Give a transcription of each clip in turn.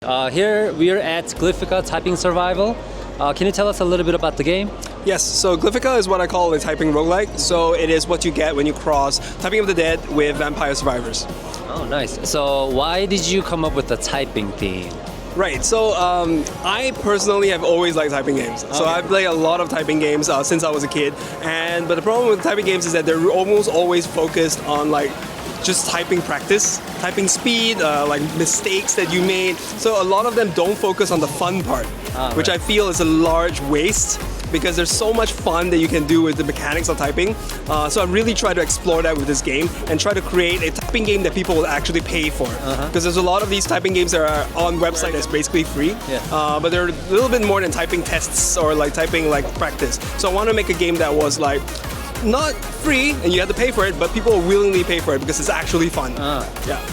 Here we are at Glyphica Typing Survival. Can you tell us a little bit about the game? Yes, so Glyphica is what I call a typing roguelike. So it is what you get when you cross Typing of the Dead with Vampire Survivors. Oh, nice. So why did you come up with the typing theme? Right, so I personally have always liked typing games. So I've played a lot of typing games since I was a kid. But the problem with typing games is that they're almost always focused on just typing practice, typing speed, like mistakes that you made. So a lot of them don't focus on the fun part, which I feel is a large waste because there's so much fun that you can do with the mechanics of typing. So I really try to explore that with this game and try to create a typing game that people will actually pay for. Because there's a lot of these typing games that are on website that's basically free, but they're a little bit more than typing tests or typing practice. So I want to make a game that was not free and you have to pay for it, but people will willingly pay for it because it's actually fun.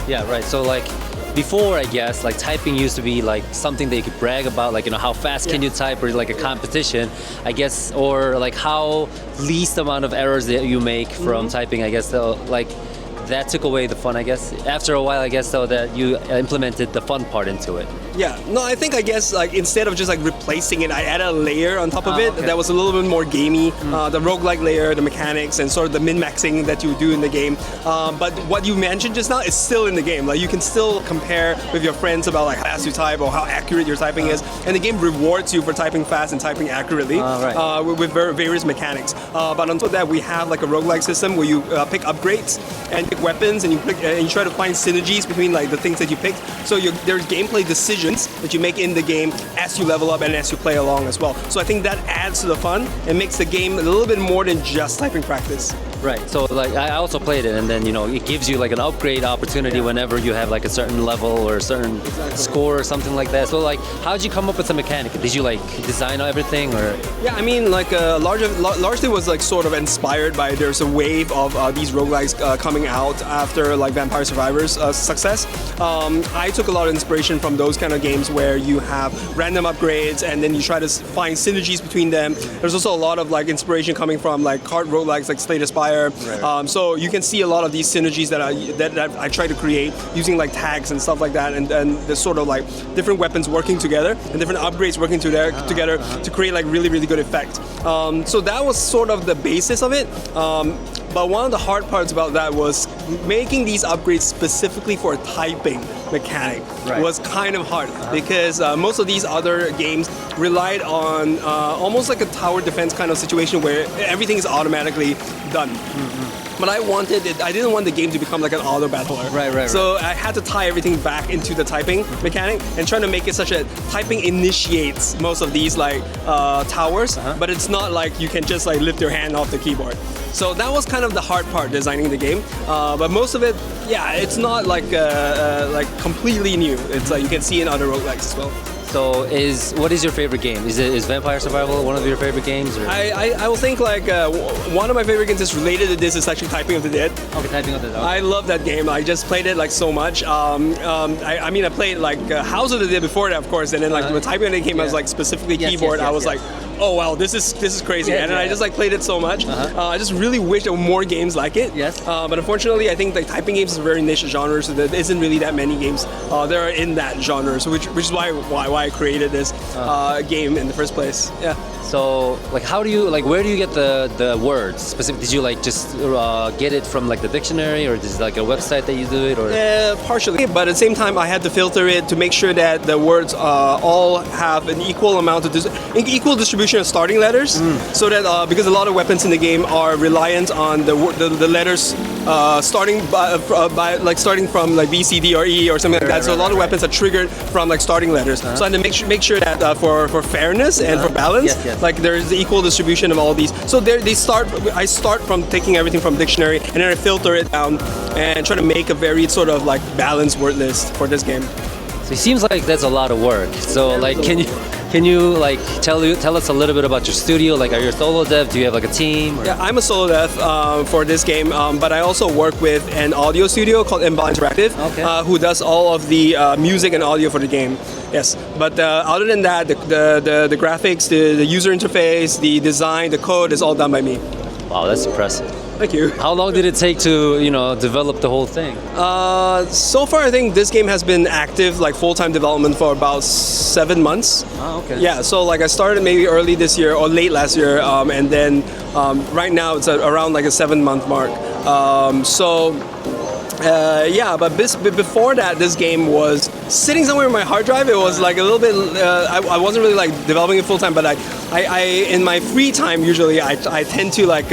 Yeah, right. So before, I guess, typing used to be something that you could brag about, how fast can you type, or a competition, I guess, or how least amount of errors that you make from typing, I guess, so that took away the fun, I guess. After a while, I guess, though, that you implemented the fun part into it. Yeah, no, I think, instead of just replacing it, I added a layer on top of it that was a little bit more gamey. The roguelike layer, the mechanics, and sort of the min-maxing that you do in the game. But what you mentioned just now is still in the game. You can still compare with your friends about how fast you type or how accurate your typing is. And the game rewards you for typing fast and typing accurately with various mechanics. But on top of that, we have a roguelike system where you pick upgrades and pick weapons, and you try to find synergies between the things that you picked. So there's gameplay decisions that you make in the game as you level up and as you play along as well. So I think that adds to the fun and makes the game a little bit more than just typing practice. Right. So I also played it, and then it gives you an upgrade opportunity whenever you have a certain level or a certain score or something like that. So how did you come up with the mechanic? Did you design everything, or? Yeah, I mean largely was sort of inspired by there's a wave of these roguelikes coming out after Vampire Survivors success. I took a lot of inspiration from those kind of games where you have random upgrades and then you try to find synergies between them. There's also a lot of inspiration coming from card roguelikes like Slay the Spire. So you can see a lot of these synergies that I try to create using tags and stuff like that, and there's sort of different weapons working together and different upgrades working together to create really, really good effect. So that was sort of the basis of it. But one of the hard parts about that was making these upgrades specifically for a typing mechanic was kind of hard because most of these other games relied on almost like a tower defense kind of situation where everything is automatically done. But I didn't want the game to become an auto battler. Right. So I had to tie everything back into the typing mechanic and trying to make it such that typing initiates most of these towers, but it's not you can just lift your hand off the keyboard. So that was kind of the hard part, designing the game. But most of it, it's not completely new. It's you can see in other roguelikes as well. So what is your favorite game? Is Vampire Survival one of your favorite games? Or? I will think one of my favorite games is related to this is actually Typing of the Dead. Okay, Typing of the Dead. Okay. I love that game. I just played it so much. I played House of the Dead before that, of course, and then when Typing of the Dead came, I was specifically keyboard. I was oh wow, this is crazy, and then I just played it so much. I just really wish there were more games like it. Yes. But unfortunately, I think typing games is a very niche genre, so there isn't really that many games that are in that genre. So which is why I created this game in the first place. Yeah. So how do you where do you get the words specifically? Did you just get it from the dictionary, or is it a website that you do it, or? Partially, but at the same time I had to filter it to make sure that the words all have an equal amount of equal distribution of starting letters, so that because a lot of weapons in the game are reliant on the letters starting starting from B, C, D, or E or something like that. So a lot of weapons are triggered from starting letters. So I had to make sure that for fairness and for balance, there's equal distribution of all these. So I start from taking everything from dictionary and then I filter it down and try to make a very sort of balanced word list for this game. So it seems like that's a lot of work. So can you tell us a little bit about your studio? Are you a solo dev? Do you have a team? Or? Yeah, I'm a solo dev for this game, but I also work with an audio studio called Interactive, who does all of the music and audio for the game. Yes, but other than that, the graphics, the user interface, the design, the code is all done by me. Wow, that's impressive. Thank you. How long did it take to, develop the whole thing? So far, I think this game has been active, like full-time development, for about 7 months. Oh, okay. Yeah, so like I started maybe early this year or late last year, and then right now it's around like a 7-month mark. But before that, this game was sitting somewhere in my hard drive. It was like a little bit. I wasn't really like developing it full time, but I in my free time usually I tend to like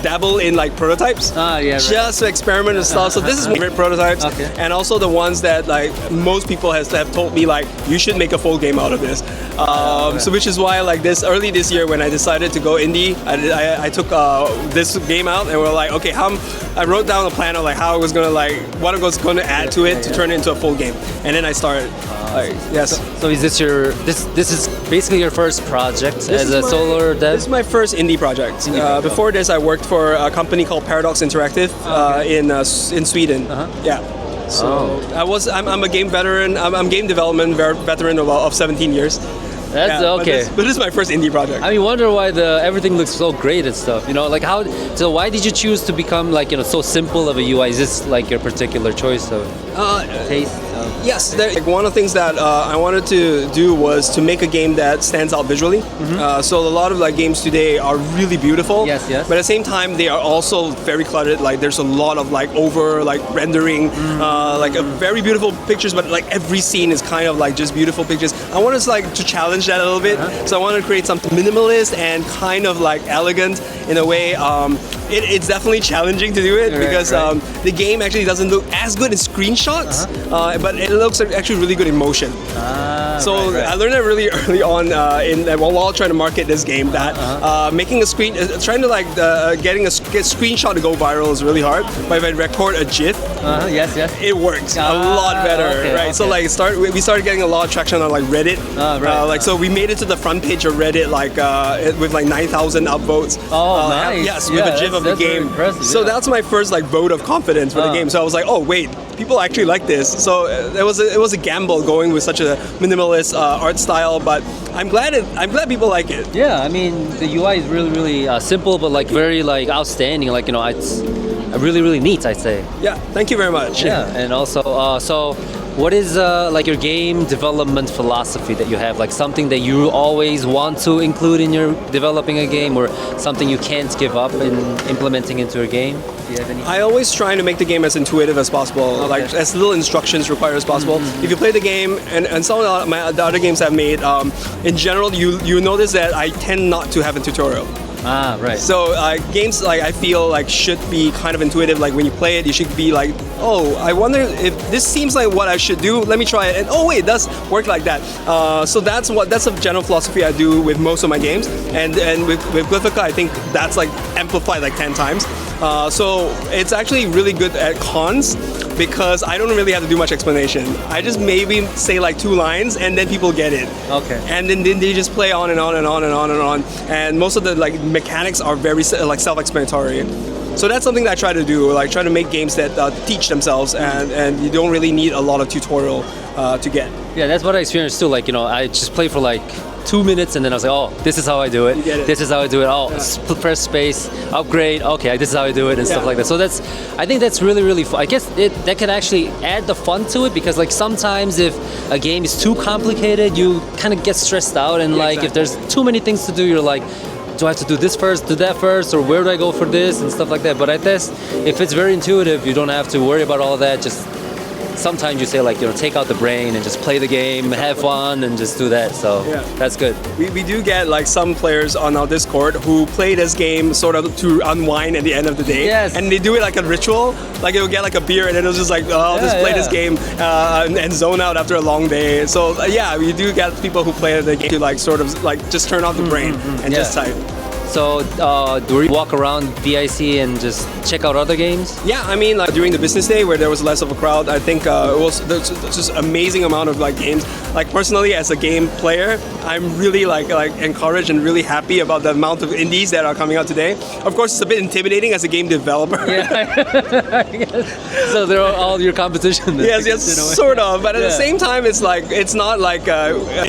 dabble in like prototypes. Just to experiment and stuff. So this is my favorite prototypes, and also the ones that like most people have told me like you should make a full game out of this. So which is why like early this year when I decided to go indie, I took this game out and we're like, okay, I wrote down a plan of like how I was gonna what I was gonna add to it to turn it into a full game, and then I started. Yes. So is this this is basically your first project as a solo dev? This is my first indie project. Before this, I worked for a company called Paradox Interactive in Sweden. Yeah. So I'm a game veteran. I'm game development veteran of 17 years. That's okay. But this is my first indie project. I mean, wonder why everything looks so great and stuff. So why did you choose to become so simple of a UI? Is this like your particular choice of taste? Yes, one of the things that I wanted to do was to make a game that stands out visually. So a lot of games today are really beautiful. Yes. But at the same time, they are also very cluttered. Like there's a lot of over rendering, a very beautiful pictures, but every scene is kind of just beautiful pictures. I wanted to challenge that a little bit. So I wanted to create something minimalist and kind of elegant in a way. It's definitely challenging to do it because the game actually doesn't look as good in screenshots, but it looks actually really good in motion. I learned that really early on while trying to market this game that making a trying to getting a screenshot to go viral is really hard. But if I record a GIF, it works a lot better, right? So we started getting a lot of traction on Reddit. So we made it to the front page of Reddit with 9,000 upvotes. Oh, nice. Yes, with a GIF of the game. So that's my first vote of confidence for the game. So I was like, oh wait, people actually like this. So it was a gamble going with such a minimalist art style, but I'm glad people like it. Yeah, I mean the UI is really really simple, but very outstanding. It's really really neat, I'd say. Yeah, thank you very much. Yeah, and also so. What is your game development philosophy that you have? Something that you always want to include in your developing a game, or something you can't give up in implementing into a game? Do you have any? I always try to make the game as intuitive as possible, as little instructions required as possible. If you play the game, and some of the other games I've made, in general, you notice that I tend not to have a tutorial. Right. So games I feel should be kind of intuitive. When you play it, you should be oh, I wonder if this seems like what I should do. Let me try it. And oh wait, it does work like that. So that's a general philosophy I do with most of my games. And with Glyphica, I think that's amplified 10 times. So it's actually really good at cons because I don't really have to do much explanation. I just maybe say 2 lines and then people get it. Okay. And then they just play on and on and on and on and on. And most of the mechanics are very self-explanatory. So that's something that I try to do, try to make games that teach themselves, and you don't really need a lot of tutorial to get. Yeah, that's what I experienced too. I just play for 2 minutes, and then I was like, oh, this is how I do it. This is how I do it. Oh, press space, upgrade. Okay, this is how I do it, and stuff like that. So I think that's really, really fun. I guess that can actually add the fun to it because sometimes if a game is too complicated, you kind of get stressed out, and if there's too many things to do, you're like, do I have to do this first, do that first, or where do I go for this and stuff like that? But I guess if it's very intuitive, you don't have to worry about all that. Just sometimes you say take out the brain and just play the game, have fun, and just do that. So that's good. We do get some players on our Discord who play this game sort of to unwind at the end of the day. Yes. And they do it like a ritual. They'll get a beer and then it'll just I'll just play this game and zone out after a long day. So we do get people who play the game to sort of just turn off the brain and just type. So, do you walk around BIC and just check out other games? Yeah, I mean, during the business day where there was less of a crowd, I think there's just amazing amount of games. Personally, as a game player, I'm really encouraged and really happy about the amount of indies that are coming out today. Of course, it's a bit intimidating as a game developer. So they're all your competition. Yes, sort of. But at the same time, it's not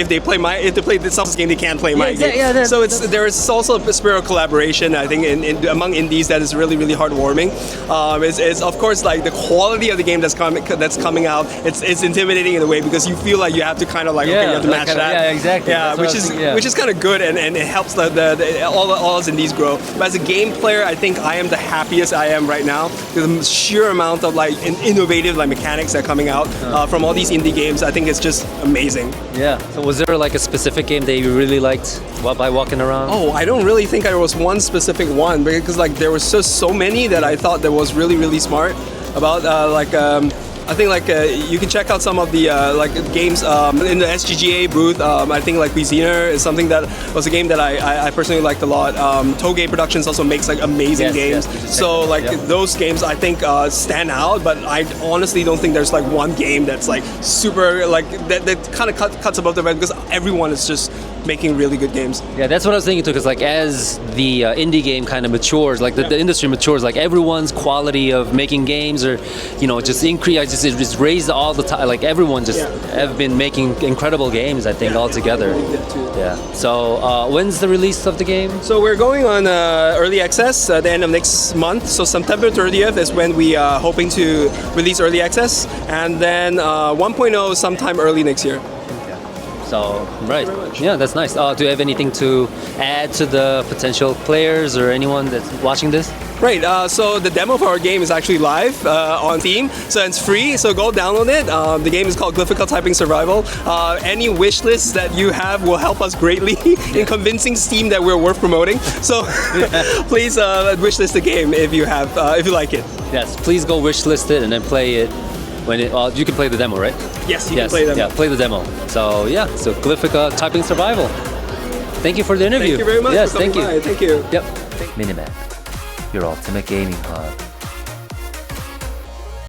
if they play this game, they can't play my game. So there is also a spirit of collaboration. I think among indies that is really, really heartwarming. Is of course like the quality of the game that's coming out. It's intimidating in a way because you feel like you have to kind of like okay, you have to match that. Yeah, exactly. Yeah, which is kind of good and it helps all us indies grow. But as a game player, I think I am the happiest I am right now. The sheer amount of like innovative like mechanics that are coming out from all these indie games, I think it's just amazing. Yeah. So was there like a specific game that you really liked by walking around? Oh, I don't really think there was one specific one because like there was just so many that I thought that was really, really smart about I think like you can check out some of the like games in the SGGA booth. I think like Cuisiner is something that was a game that I personally liked a lot. Toge Productions also makes like amazing games. So like those games I think stand out, but I honestly don't think there's like one game that's like super like that kind of cuts above the red because everyone is just making really good games. Yeah, that's what I was thinking too. Because like as the indie game kind of matures, like the industry matures, like everyone's quality of making games or just increase. Just raised all the time. Like everyone just have been making incredible games. I think all together. Yeah. So when's the release of the game? So we're going on early access at the end of next month. So September 30th is when we are hoping to release early access, and then 1.0 sometime early next year. So, right. Yeah, that's nice. Do you have anything to add to the potential players or anyone that's watching this? Right, so the demo for our game is actually live on Steam, so it's free, so go download it. The game is called Glyphica Typing Survival. Any wish lists that you have will help us greatly in convincing Steam that we're worth promoting. So please wish list the game if you like it. Yes, please go wish list it and then play it. When you can play the demo, right? Yes, you can play the demo. Yeah, play the demo. So yeah, so Glyphica Typing Survival. Thank you for the interview. Thank you very much. Yes, for coming thank you. by. Thank you. Yep. Minimap, your ultimate gaming hub.